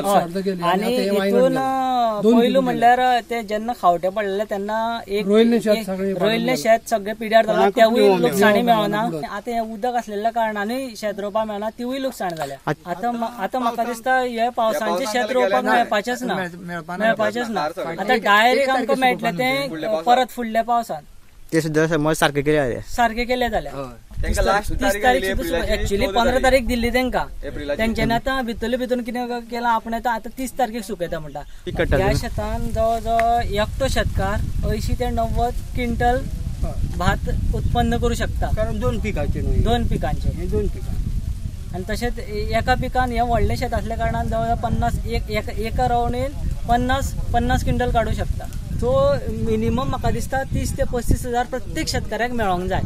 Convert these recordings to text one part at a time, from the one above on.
आणि इथून पहिलं म्हणल्यार ते जेन्ना खावटे पडलेले तेन्ना एक रोयल्ले शेत सगळे पिड्यार जालां, तेवूय लुकसाणी मेळना. आता हे उदक असलेल्या कारणानूय शेत रोवपाक मेळना, तिवूय लुकसाण जाल्या. आता म्हाका दिसता हे पावसांचे शेत रोवपाक मेळपाचेच ना. आता डायरेक्ट आमकां मेळटले ते परत फुडल्या पावसान ते सुद्दां सारखे केले जाल्यार 30 तारीख ऍक्च्युअली 15 तारीख दिल्ली तेंका. तेंच्यानी आता भितून कितें केला आपण आता 30 तारखेक सुकयता म्हणटा. ह्या शेतान जवळ एकटो शेतकार 80 ते 90 क्विंटल भात उत्पन्न करू शकता, कारण दोन पिकांचे. आणि तशेंच एका पिकान हे व्हडले शेत असल्या कारणान जवळ 50 एका रावणेन 50 क्विंटल काढू शकता. सो मिनिमम म्हाका दिसता 30 ते 35 हजार प्रत्येक शेतकऱ्याक मेळोंक जाय.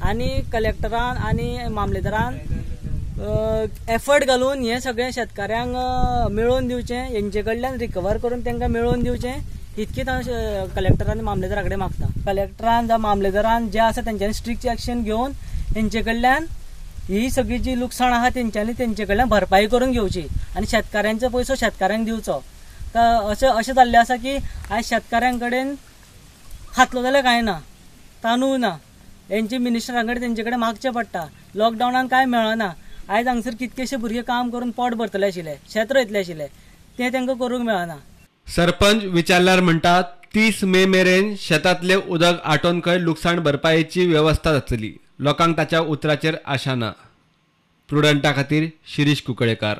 आणि कलेक्टरान आणि मामलेदारान एफर्ट घालून हे सगळे शेतकऱ्यांक मेळोवन दिवचे, हेंचे कडल्यान रिकवर करून तांकां मेळोवन दिवचे, इतकीच हांव कलेक्टर आनी मामलेदारा कडेन मागता. कलेक्टरान जावं मामलेदारान जे आसा तेंच्यांनी स्ट्रिक्ट एक्शन घेवन हेंचे कडल्यान ही सगळी जी लुकसाण आहा तेंच्यांनी तेंचे कडल्यान भरपाई करून घेवची आणि शेतकऱ्यांचो पयसो शेतकऱ्यांक दिवचो. अशें जाल्लें आसा की आयज शेतकऱ्यां कडेन खातलो जाल्यार कांय ना, तांदूळ ना, हेंचे मिनिस्टरां कडेन तेंचे कडेन मागचें पडटा. लॉकडावनान कांय मेळना. आयज हांगसर कितकेशे भुरगे काम करून पोट भरतले आशिल्ले, शेत रोयतले आशिल्ले, ते तांकां करूंक मेळना. सरपंच विचारल्यार म्हणटात 30 मे मेरेन शेतांतले उदक आटोवन खंय लुकसाण भरपायेची व्यवस्था जातली. लोकांक ताच्या उतराचेर आशा ना. प्रुडंटा खातीर शिरीष कुंकळेकार.